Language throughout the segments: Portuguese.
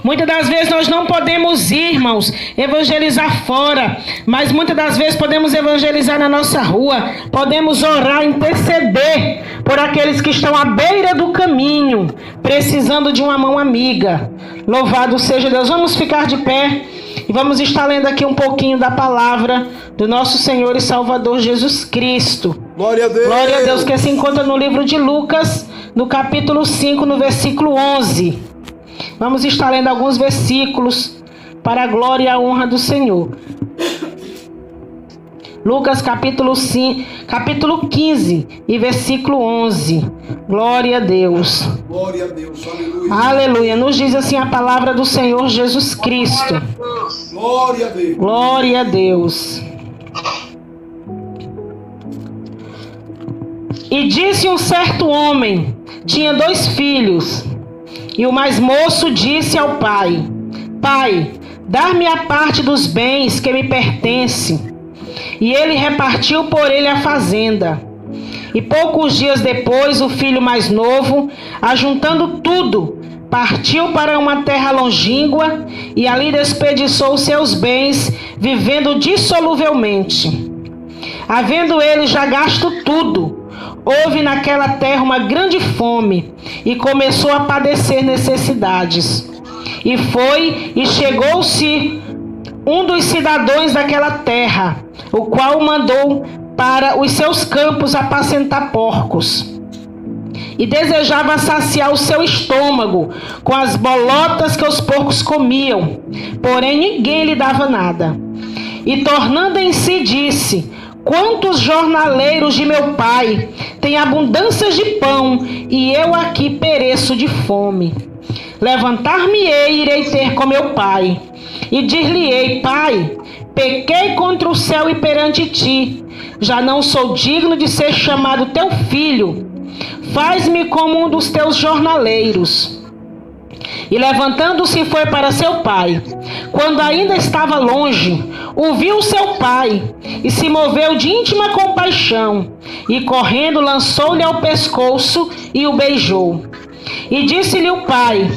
Muitas das vezes nós não podemos ir, irmãos, evangelizar fora, mas muitas das vezes podemos evangelizar na nossa rua, podemos orar, interceder por aqueles que estão à beira do caminho, precisando de uma mão amiga. Louvado seja Deus. Vamos ficar de pé e vamos estar lendo aqui um pouquinho da palavra do nosso Senhor e Salvador Jesus Cristo. Glória a Deus. Glória a Deus, que se encontra no livro de Lucas, no capítulo 5, no versículo 11. Vamos estar lendo alguns versículos para a glória e a honra do Senhor. Lucas capítulo 15 e versículo 11. Glória a Deus. Glória a Deus, aleluia. Aleluia. Nos diz assim a palavra do Senhor Jesus Cristo. Glória a Deus. Glória a Deus. E disse um certo homem, tinha 2 filhos. E o mais moço disse ao pai: Pai, dá-me a parte dos bens que me pertence. E ele repartiu por ele a fazenda. E poucos dias depois, o filho mais novo, ajuntando tudo, partiu para uma terra longínqua e ali desperdiçou seus bens, vivendo dissoluvelmente. Havendo ele já gasto tudo, houve naquela terra uma grande fome e começou a padecer necessidades. E foi e chegou-se um dos cidadãos daquela terra, o qual mandou para os seus campos apacentar porcos. E desejava saciar o seu estômago com as bolotas que os porcos comiam, porém ninguém lhe dava nada. E tornando em si disse: Quantos jornaleiros de meu pai têm abundância de pão, e eu aqui pereço de fome. Levantar-me-ei e irei ter com meu pai. E dir-lhe-ei: Pai, pequei contra o céu e perante ti. Já não sou digno de ser chamado teu filho. Faz-me como um dos teus jornaleiros. E levantando-se foi para seu pai. Quando ainda estava longe, o viu seu pai e se moveu de íntima compaixão. E correndo lançou-lhe ao pescoço e o beijou. E disse-lhe o pai: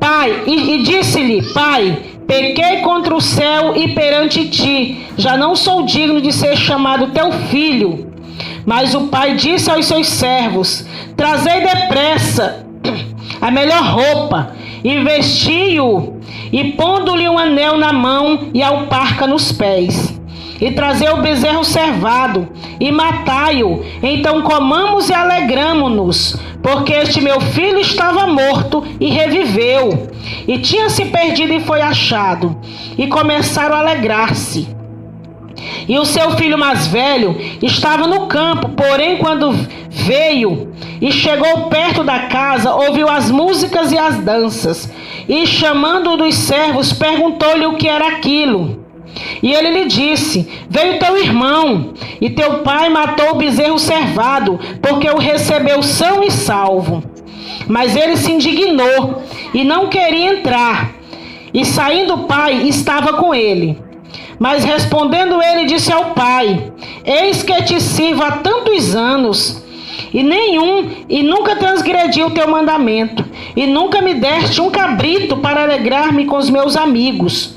Pai, pequei contra o céu e perante ti. Já não sou digno de ser chamado teu filho. Mas o pai disse aos seus servos: Trazei depressa a melhor roupa, e vesti-o, e pondo-lhe um anel na mão e alparca nos pés. E trazei o bezerro cevado, e matai-o. Então comamos e alegramo-nos, porque este meu filho estava morto e reviveu, e tinha se perdido e foi achado. E começaram a alegrar-se. E o seu filho mais velho estava no campo, porém quando veio e chegou perto da casa, ouviu as músicas e as danças. E chamando um dos servos, perguntou-lhe o que era aquilo. E ele lhe disse: Veio teu irmão, e teu pai matou o bezerro cevado, porque o recebeu são e salvo. Mas ele se indignou e não queria entrar. E saindo o pai, estava com ele. Mas respondendo ele, disse ao pai: Eis que te sirvo há tantos anos, e nunca transgredi o teu mandamento, e nunca me deste um cabrito para alegrar-me com os meus amigos.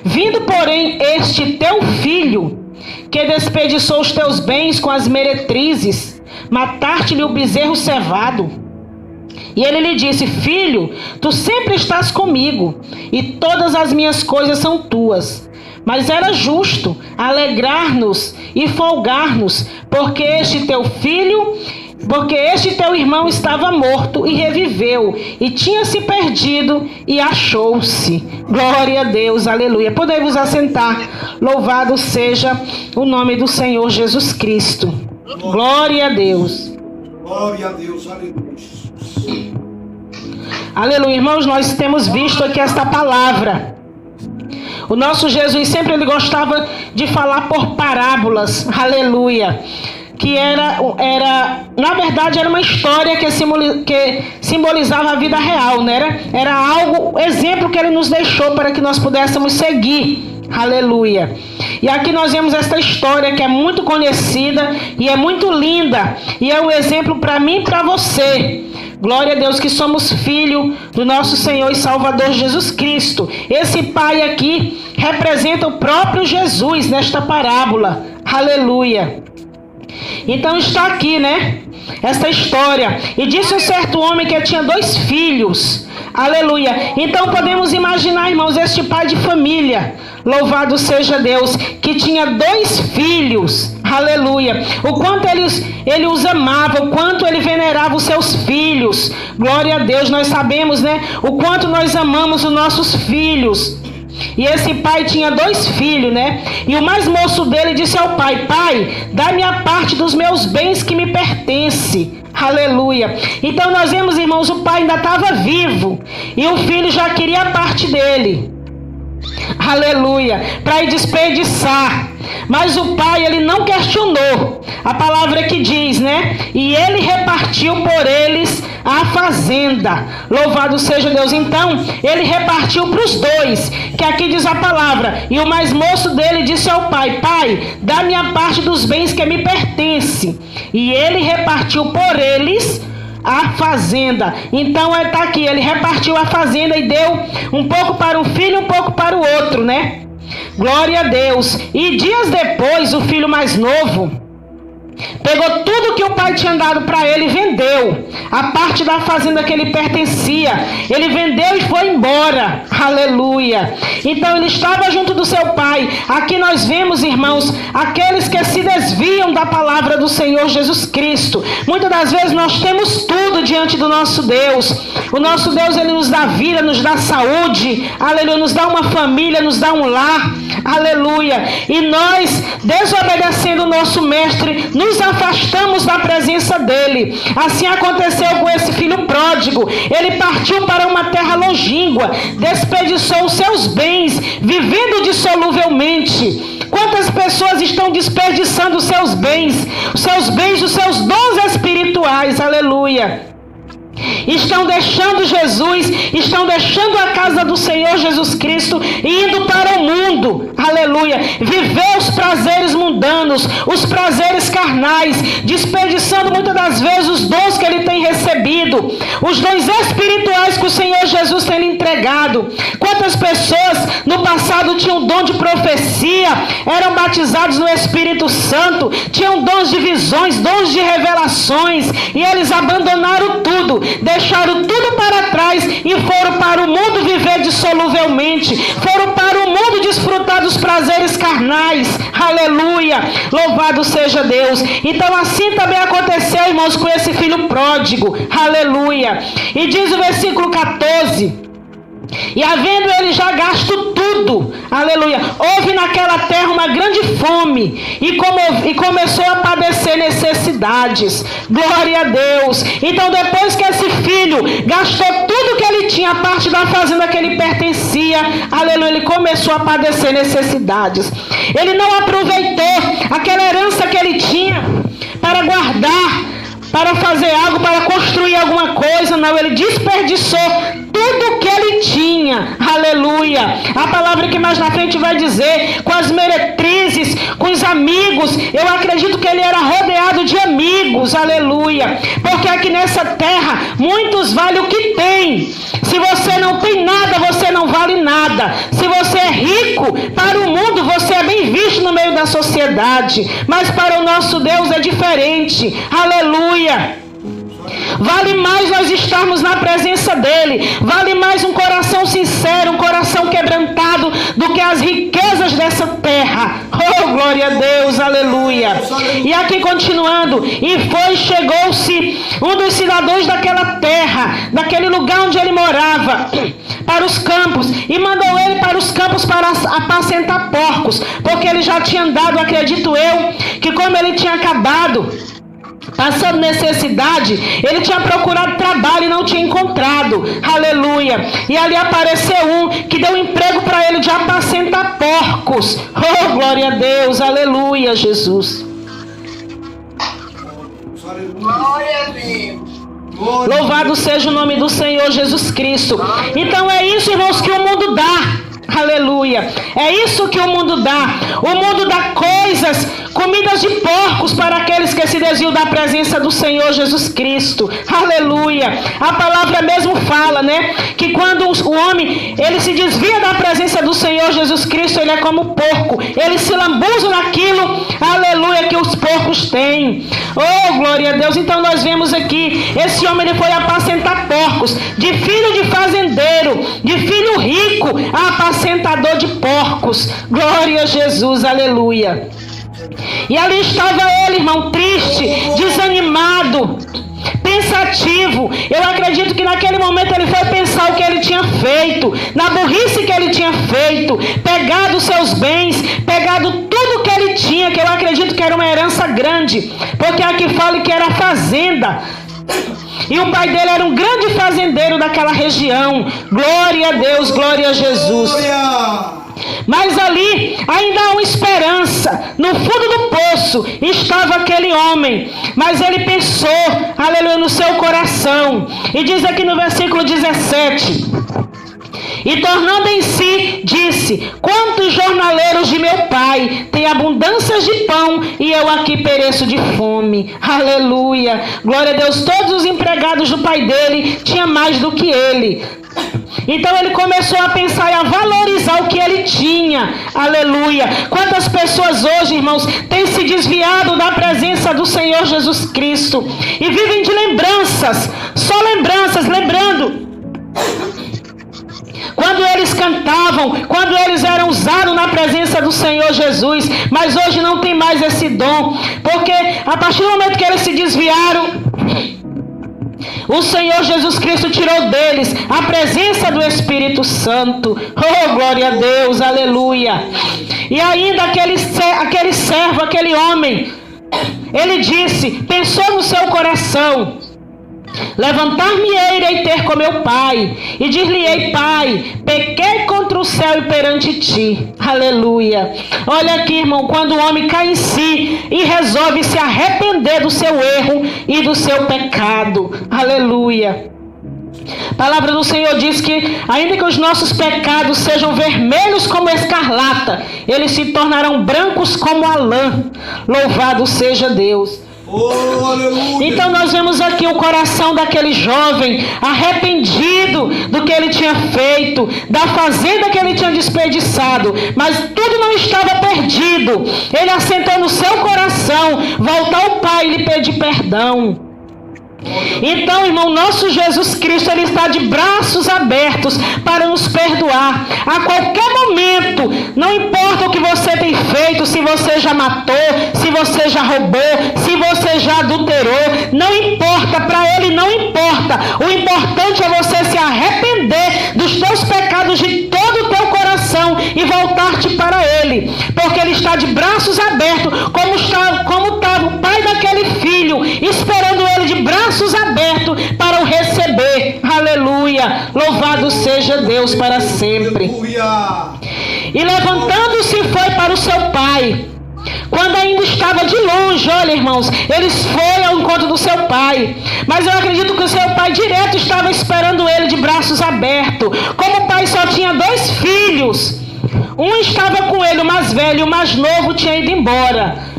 Vindo, porém, este teu filho, que desperdiçou os teus bens com as meretrizes, mataste-lhe o bezerro cevado. E ele lhe disse: Filho, tu sempre estás comigo, e todas as minhas coisas são tuas. Mas era justo alegrar-nos e folgar-nos, porque este teu irmão estava morto e reviveu, e tinha se perdido e achou-se. Glória a Deus, aleluia. Podemos assentar. Louvado seja o nome do Senhor Jesus Cristo. Glória a Deus. Glória a Deus, aleluia. Aleluia, irmãos, nós temos visto aqui esta palavra. O nosso Jesus sempre ele gostava de falar por parábolas, aleluia, que na verdade era uma história que simbolizava a vida real, né? Era algo, exemplo que ele nos deixou para que nós pudéssemos seguir, aleluia. E aqui nós vemos esta história que é muito conhecida e é muito linda, e é um exemplo para mim e para você. Glória a Deus que somos filho do nosso Senhor e Salvador Jesus Cristo. Esse pai aqui representa o próprio Jesus nesta parábola. Aleluia. Então está aqui, né? Esta história. E disse um certo homem que tinha 2 filhos. Aleluia. Então podemos imaginar, irmãos, este pai de família. Louvado seja Deus, que tinha 2 filhos. Aleluia. O quanto ele os amava, o quanto ele venerava os seus filhos. Glória a Deus. Nós sabemos, né? O quanto nós amamos os nossos filhos. E esse pai tinha 2 filhos, né? E o mais moço dele disse ao pai: pai, dá-me a parte dos meus bens que me pertence. Aleluia. Então nós vemos, irmãos, o pai ainda estava vivo e o filho já queria a parte dele. Aleluia. Para ir desperdiçar. Mas o pai, ele não questionou. A palavra que diz, né? E ele repartiu por eles a fazenda. Louvado seja Deus. Então, ele repartiu para os 2. Que aqui diz a palavra. E o mais moço dele disse ao pai: pai, dá-me a parte dos bens que me pertence. E ele repartiu por eles a fazenda. Então está aqui, ele repartiu a fazenda e deu um pouco para um filho e um pouco para o outro, né? Glória a Deus. E dias depois, o filho mais novo pegou tudo que o pai tinha dado para ele e vendeu a parte da fazenda que ele pertencia. Ele vendeu e foi embora. Aleluia. Então ele estava junto do seu pai. Aqui nós vemos, irmãos, aqueles que se desviam da palavra do Senhor Jesus Cristo. Muitas das vezes nós temos tudo diante do nosso Deus. O nosso Deus, ele nos dá vida, nos dá saúde. Aleluia. Nos dá uma família, nos dá um lar. Aleluia. E nós, desobedecendo o nosso mestre, nos afastamos da presença dele. Assim aconteceu com esse filho pródigo. Ele partiu para uma terra longínqua, desperdiçou os seus bens, vivendo dissoluvelmente. Quantas pessoas estão desperdiçando os seus bens, os seus dons espirituais? Aleluia. Estão deixando Jesus, estão deixando a casa do Senhor Jesus Cristo e indo para o mundo. Aleluia. Viver os prazeres mundanos, os prazeres carnais, desperdiçando muitas das vezes os dons que ele tem recebido, os dons espirituais que o Senhor Jesus tem lhe entregado. Quantas pessoas no passado tinham dom de profecia, eram batizados no Espírito Santo, tinham dons de visões, dons de revelações, e eles abandonaram tudo, deixaram tudo para trás e foram para o mundo viver dissoluvelmente, foram para o mundo desfrutar dos prazeres carnais. Aleluia, louvado seja Deus. Então assim também aconteceu, irmãos, com esse filho pródigo. Aleluia. E diz o versículo 14: e havendo ele já gasto tudo, aleluia, houve naquela terra uma grande fome e começou a padecer necessidades. Glória a Deus. Então depois que esse filho gastou tudo que ele tinha, a parte da fazenda que ele pertencia, aleluia, ele começou a padecer necessidades. Ele não aproveitou aquela herança que ele tinha para guardar, para fazer algo, para construir alguma coisa. Não, ele desperdiçou tudo que ele tinha. Aleluia. A palavra que mais na frente vai dizer, com as meretrizes, com os amigos. Eu acredito que ele era rodeado de amigos. Aleluia. Porque aqui nessa terra, muitos valem o que tem. Se você não tem nada, você não vale nada. Se você é rico, para o mundo você é bem visto no meio da sociedade. Mas para o nosso Deus é diferente. Aleluia. Vale mais nós estarmos na presença dele. Vale mais um coração sincero, um coração quebrantado, do que as riquezas dessa terra. Oh, glória a Deus, aleluia. E aqui continuando: e chegou-se um dos cidadãos daquela terra, daquele lugar onde ele morava, para os campos, e mandou ele para os campos para apacentar porcos, porque ele já tinha andado, acredito eu, que como ele tinha acabado passando necessidade, ele tinha procurado trabalho e não tinha encontrado. Aleluia. E ali apareceu um que deu emprego para ele de apacentar porcos. Oh, glória a Deus. Aleluia, Jesus. Glória a Deus. Louvado seja o nome do Senhor Jesus Cristo. Então é isso, irmãos, que o mundo dá. Aleluia. É isso que o mundo dá. O mundo dá coisas comidas de porcos para aqueles que se desviam da presença do Senhor Jesus Cristo. Aleluia. A palavra mesmo fala, né, que quando o homem, ele se desvia da presença do Senhor Jesus Cristo, ele é como porco, ele se lambuza naquilo, aleluia, que os porcos têm. Oh, glória a Deus. Então nós vemos aqui, esse homem, ele foi apacentar porcos, de filho de fazendeiro, de filho rico, a apacentador de porcos. Glória a Jesus, aleluia. E ali estava ele, irmão, triste, desanimado, pensativo. Eu acredito que naquele momento ele foi pensar o que ele tinha feito, na burrice que ele tinha feito, pegado seus bens, pegado tudo que ele tinha, que eu acredito que era uma herança grande, porque aqui fala que era fazenda. E o pai dele era um grande fazendeiro daquela região. Glória a Deus, glória a Jesus. Glória! Mas ali ainda há uma esperança. No fundo do poço estava aquele homem, mas ele pensou, aleluia, no seu coração. E diz aqui no versículo 17: e tornando em si, disse: quantos jornaleiros de meu pai têm abundâncias de pão, e eu aqui pereço de fome. Aleluia, glória a Deus. Todos os empregados do pai dele tinham mais do que ele. Então ele começou a pensar e a valorizar o que ele tinha. Aleluia. Quantas pessoas hoje, irmãos, têm se desviado da presença do Senhor Jesus Cristo e vivem de lembranças, só lembranças, lembrando quando eles cantavam, quando eles eram usados na presença do Senhor Jesus, mas hoje não tem mais esse dom, porque a partir do momento que eles se desviaram, o Senhor Jesus Cristo tirou deles a presença do Espírito Santo. Oh, glória a Deus, aleluia. E ainda aquele servo, aquele homem, ele disse, pensou no seu coração: levantar-me-ei ter com meu pai, e dir-lhe-ei: pai, pequei contra o céu e perante ti. Aleluia. Olha aqui, irmão, quando o homem cai em si e resolve se arrepender do seu erro e do seu pecado. Aleluia. A palavra do Senhor diz que ainda que os nossos pecados sejam vermelhos como escarlata, eles se tornarão brancos como a lã. Louvado seja Deus. Oh, aleluia. Então nós vemos aqui o coração daquele jovem arrependido do que ele tinha feito, da fazenda que ele tinha desperdiçado, mas tudo não estava perdido. Ele assentou no seu coração voltar ao Pai e lhe pedir perdão. Então, irmão, nosso Jesus Cristo, ele está de braços abertos para nos perdoar a qualquer momento. Não importa o que você tem feito, se você já matou, se você já roubou, se você já adulterou, não importa, para ele não importa. O importante é você se arrepender dos teus pecados de todo o teu coração e voltar-te para ele, porque ele está de braços abertos, como estava o pai daquele filho, esperando ele de braços abertos para o receber. Aleluia, louvado seja Deus para sempre. Aleluia. E levantando-se foi para o seu pai. Quando ainda estava de longe, olha, irmãos, eles foram ao encontro do seu pai, mas eu acredito que o seu pai direto estava esperando ele de braços abertos. Como o pai só tinha 2 filhos, um estava com ele, o mais velho, o mais novo tinha ido embora.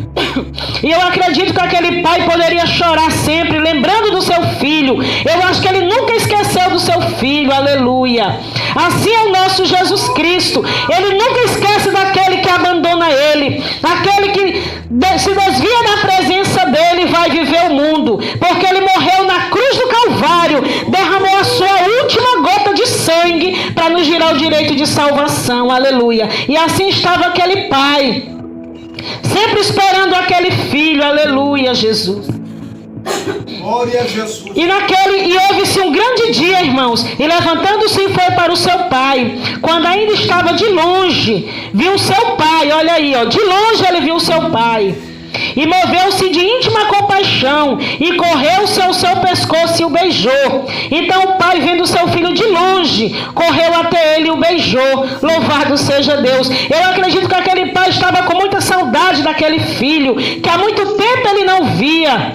E eu acredito que aquele pai poderia chorar sempre, lembrando do seu filho. Eu acho que ele nunca esqueceu do seu filho, aleluia. Assim é o nosso Jesus Cristo. Ele nunca esquece daquele que abandona ele, aquele que se desvia da presença dele e vai viver o mundo, porque ele morreu na cruz do Calvário, derramou a sua última gota de sangue para nos girar o direito de salvação, aleluia. E assim estava aquele pai, sempre esperando aquele filho, aleluia, Jesus. Glória a Jesus. E houve-se um grande dia, irmãos, e levantando-se foi para o seu pai. Quando ainda estava de longe, viu o seu pai, olha aí, ó, de longe ele viu o seu pai. E moveu-se de íntima compaixão, e correu-se ao seu pescoço e o beijou. Então o pai, vendo o seu filho de longe, correu até ele e o beijou. Louvado seja Deus. Eu acredito que aquele pai estava com muita saudade daquele filho, que há muito tempo ele não via.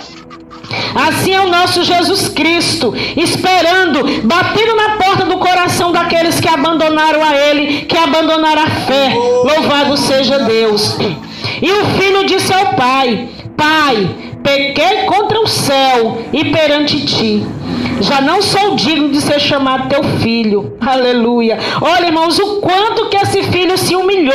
Assim é o nosso Jesus Cristo, esperando, batendo na porta do coração daqueles que abandonaram a ele, que abandonaram a fé. Louvado seja Deus. E o filho disse ao pai: Pai, pequei contra o céu e perante ti. Já não sou digno de ser chamado teu filho. Aleluia. Olha, irmãos, o quanto que esse filho se humilhou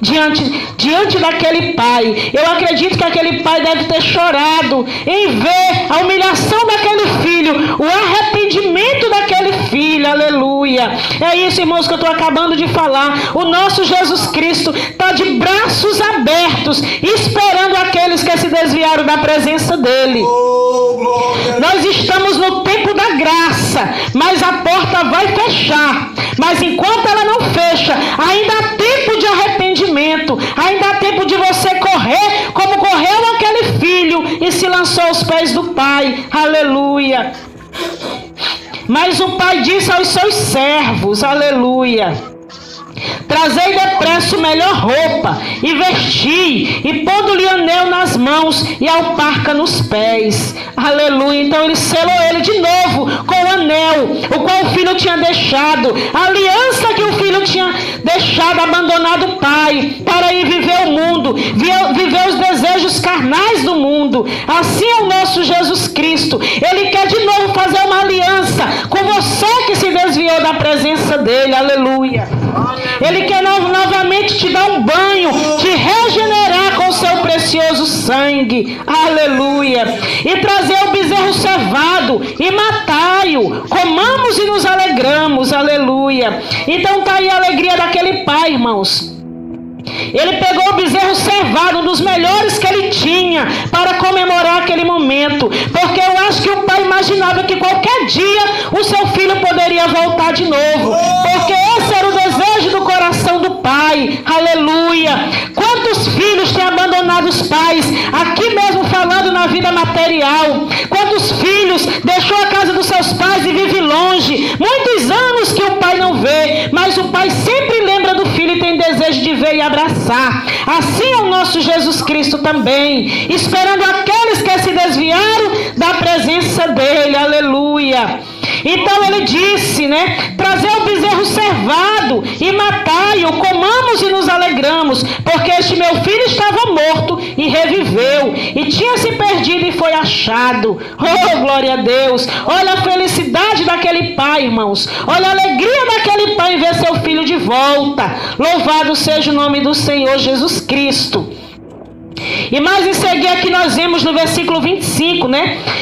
diante daquele pai. Eu acredito que aquele pai deve ter chorado em ver a humilhação daquele filho, o arrependimento daquele filho. Aleluia. É isso, irmãos, que eu estou acabando de falar. O nosso Jesus Cristo está de braços abertos, esperando aqueles que se desviaram da presença dele. Nós estamos no tempo da graça, mas a porta vai fechar. Mas enquanto ela não fecha, ainda há tempo de arrependimento, ainda há tempo de você correr como correu aquele filho e se lançou aos pés do pai. Aleluia. Mas o pai disse aos seus servos: aleluia, trazei depressa melhor roupa e vesti, e pondo-lhe anel nas mãos e alparca nos pés. Aleluia. Então ele selou ele de novo com o anel, o qual o filho tinha deixado, a aliança que o filho tinha deixado, abandonado o pai, para ir viver o mundo, viver os desejos carnais do mundo. Assim é o nosso Jesus Cristo. Ele quer de novo fazer uma aliança com você que se desviou da presença dele. Aleluia. Ele quer novamente te dar um banho, te regenerar com o seu precioso sangue. Aleluia. E trazer o bezerro cevado e matai-o. Comamos e nos alegramos. Aleluia. Então está aí a alegria daquele pai, irmãos. Ele pegou o bezerro cevado, um dos melhores que ele tinha, para comemorar aquele momento, porque eu acho que o pai imaginava que qualquer dia o seu filho poderia voltar de novo, porque esse era o desejo do coração do pai. Aleluia. Quantos filhos têm abandonado os pais, aqui mesmo falando na vida material? Quantos filhos deixou a casa dos seus pais e vive longe, muitos anos que o pai não vê, mas o pai sempre lembra do filho e tem desejo de ver e abraçar. Assim é o nosso Jesus Cristo também, esperando aqueles que se desviaram da presença dele. Aleluia. Então ele disse, trazer o bezerro cevado e matai-o, comamos e nos alegramos, porque este meu filho estava morto e reviveu, e tinha se perdido e foi achado. Oh, glória a Deus. Olha a felicidade daquele pai, irmãos. Olha a alegria daquele pai em ver seu filho de volta. Louvado seja o nome do Senhor Jesus Cristo. E mais em seguida aqui nós vemos no versículo 25,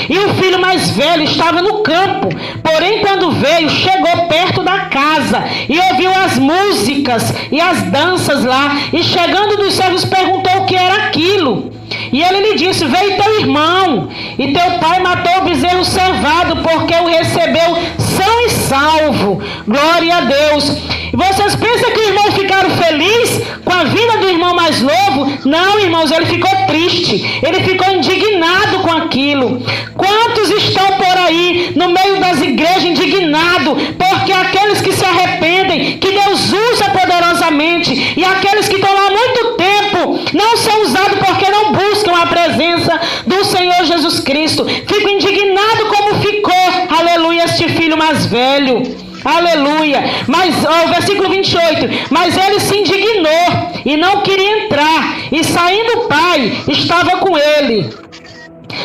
E o filho mais velho estava no campo, porém quando veio, chegou perto da casa e ouviu as músicas e as danças lá, e chegando dos servos perguntou o que era aquilo. E ele lhe disse: veio teu irmão, e teu pai matou o bezerro cevado, porque o recebeu são e salvo. Glória a Deus. E vocês pensam que os irmãos ficaram felizes com a vida do irmão mais novo? Não, irmãos, ele ficou triste, ele ficou indignado com aquilo. Quantos estão por aí no meio das igrejas indignados, porque aqueles que se arrependem, que Deus usa poderosamente, e aqueles que estão lá há muito tempo, não são usados porque não buscam a presença do Senhor Jesus Cristo. Fico indignado como ficou, aleluia, este filho mais velho. Aleluia. Mas, o versículo 28, mas ele se indignou e não queria entrar, e saindo o pai estava com ele.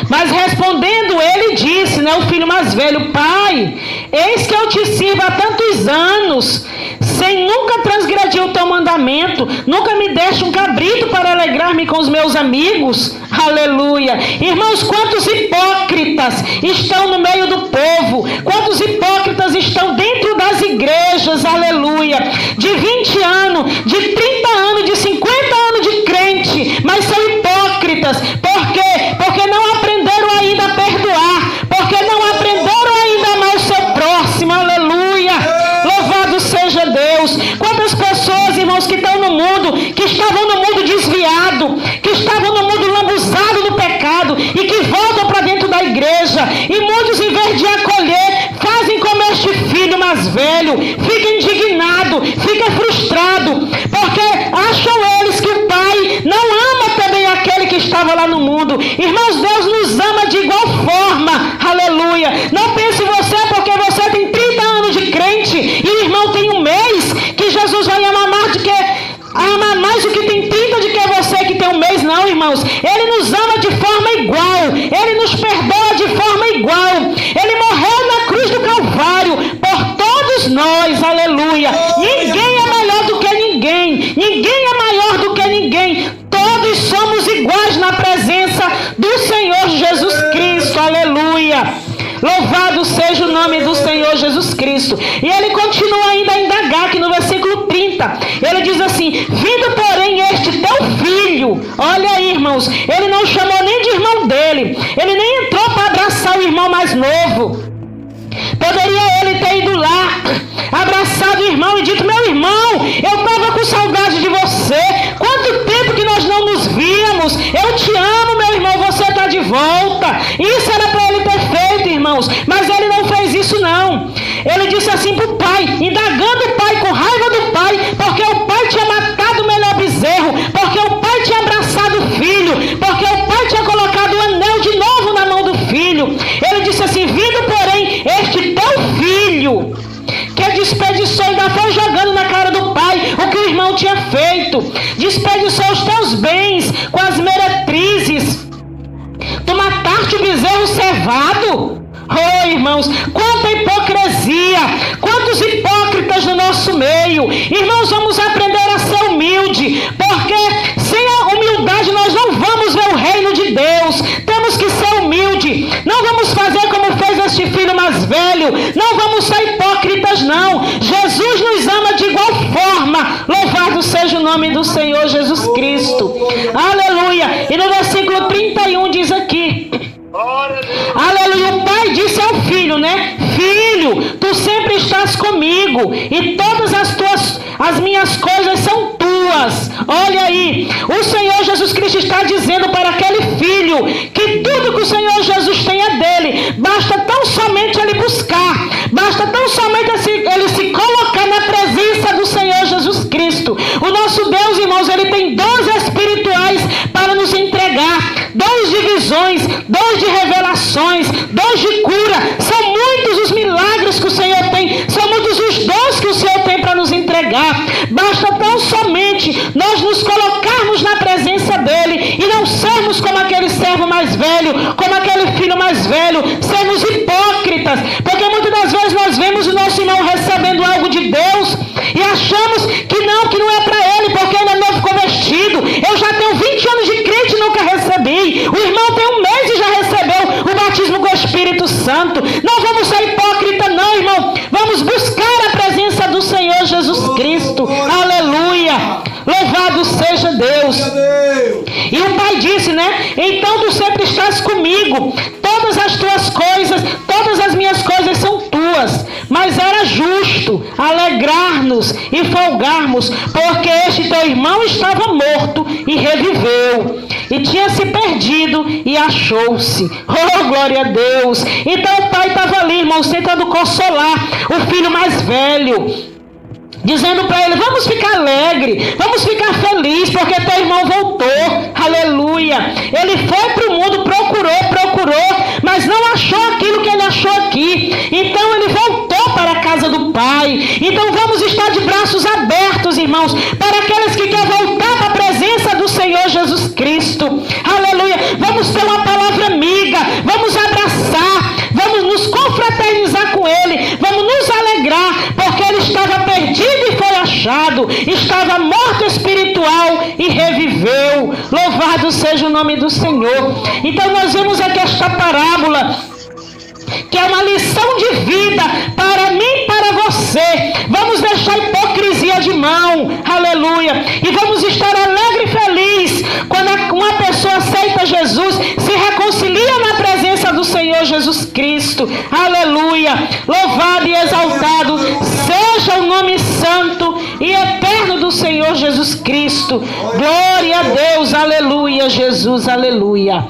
Mas respondendo ele disse, o filho mais velho: pai, eis que eu te sirvo há tantos anos, sem nunca transgredir o teu mandamento, nunca me deste um cabrito para alegrar-me com os meus amigos. Aleluia. Irmãos, quantos hipócritas estão no meio do povo, quantos hipócritas estão dentro das igrejas, aleluia, de 20 anos, de 30 anos, de 50 anos de crente, mas são hipócritas. Por quê? Porque não aprenderam ainda a perdoar, porque não aprenderam ainda a amar o seu próximo. Aleluia. Louvado seja Deus. Quantas pessoas, irmãos, que estão no mundo, que estavam no mundo desviado, que estavam no mundo lambuzado do pecado, e que voltam para dentro da igreja, e muitos, em vez de acolher, fazem como este filho mais velho, fica indignado, fica frustrado, porque acham eles que o pai não ama também aquele que estava lá no mundo. Irmãos, Deus nos ama de igual forma. Aleluia. Não pense você, porque você tem 30 anos de crente e o irmão tem um mês, que Jesus vai amar mais do que tem 30 de que você que tem um mês. não, irmãos. Ele nos ama de forma igual. Ele nos perdoa de forma igual. Ele morreu na cruz do Calvário por todos nós. Aleluia. Ninguém é melhor do que ninguém. Ninguém é maior do que ninguém. Todos somos iguais na presença do Senhor Jesus Cristo. Aleluia. Louvado seja o nome do Senhor Jesus Cristo. E ele continua ainda a indagar aqui no versículo 30. Ele diz assim: vindo porém este teu filho. Olha aí, irmãos. Ele não chamou nem de irmão dele. Ele nem entrou para abraçar o irmão mais novo. Poderia ele ter ido lá, abraçado o irmão e dito: meu irmão, eu estava com saudade de você. Quanto tempo que nós não nos víamos. Eu te amo, meu irmão, você está de volta. Isso era para ele ter feito, irmãos. Mas ele não fez isso não. Ele disse assim para o pai, indagando o pai, com raiva do pai, porque o pai tinha matado o melhor bezerro, porque o pai tinha abraçado o filho, porque o pai tinha colocado o anel de novo na mão do filho. Ele disse assim: vindo porém este teu filho, que desperdiçou, ainda foi jogando na cara do pai o que o irmão tinha feito, desperdiçou os teus bens com as meretrizes, tu mataste o bezerro cevado. Oh, irmãos, quanta hipocrisia, quantos hipócritas no nosso meio. Irmãos, vamos aprender a ser humilde, porque sem a humildade nós não vamos ver o reino de Deus. Temos que ser humilde. Não vamos fazer como fez este filho mais velho. Não vamos ser hipócritas, não. Jesus nos ama de igual forma. Louvado seja o nome do Senhor Jesus Cristo. Aleluia. E no versículo 31 diz aqui: aleluia. O pai disse ao filho, né? Filho, tu sempre estás comigo e todas as minhas coisas são tuas. Olha aí, o Senhor Jesus Cristo está dizendo para aquele filho que tudo que o Senhor Jesus tem é dele. Basta tão somente ele buscar, basta tão somente ele se colocar na presença do Senhor Jesus Cristo. O nosso Deus, irmãos, ele tem dons espirituais para nos entregar, dons de visões, dons de revelações, dons de cura. São muitos os milagres que o Senhor tem, são muitos os dons que o Senhor tem para nos entregar. Basta tão somente nós nos colocarmos na presença dele e não sermos como aquele servo mais velho, como aquele filho mais velho, sermos hipócritas, porque muitas das vezes nós vemos o nosso irmão recebendo algo de Deus e achamos que não é para ele, porque ele é novo convertido. Eu já tenho 20 anos de crente e nunca recebi. O irmão tem um mês e já recebeu o batismo com o Espírito Santo. Não vamos ser hipócritas não, irmão. Vamos buscar a presença do Senhor Jesus Cristo. Aleluia. Louvado seja Deus. E o pai disse, né? Então tu sempre estás comigo. Todas as tuas coisas, todas as minhas coisas são tuas. Mas era justo alegrar-nos e folgarmos, porque este teu irmão estava morto e reviveu, e tinha se perdido e achou-se. Oh, glória a Deus. Então o pai estava ali, irmãos, tentando consolar o filho mais velho, dizendo para ele: vamos ficar alegre, vamos ficar feliz, porque teu irmão voltou. Aleluia. Ele foi para o mundo, procurou, mas não achou aquilo que ele achou aqui. Então ele voltou para a casa do pai. Então vamos estar de braços abertos, irmãos, para aqueles que querem voltar para a presença do Senhor Jesus Cristo. Aleluia. Vamos ter uma palavra amiga, vamos abraçar, vamos nos confraternizar com ele, vamos nos alegrar, porque ele estava perdido e foi achado, estava morto espiritual e reviveu. Louvado seja o nome do Senhor. Então nós vemos aqui esta parábola, que é uma lição de vida para mim e para você. Vamos deixar a hipocrisia de mão, aleluia, e vamos estar alegre e feliz quando uma pessoa aceita Jesus, se reconcilia na presença do Senhor Jesus Cristo. Aleluia. Louvado e exaltado seja o nome santo e eterno do Senhor Jesus Cristo. Glória a Deus. Aleluia, Jesus, aleluia.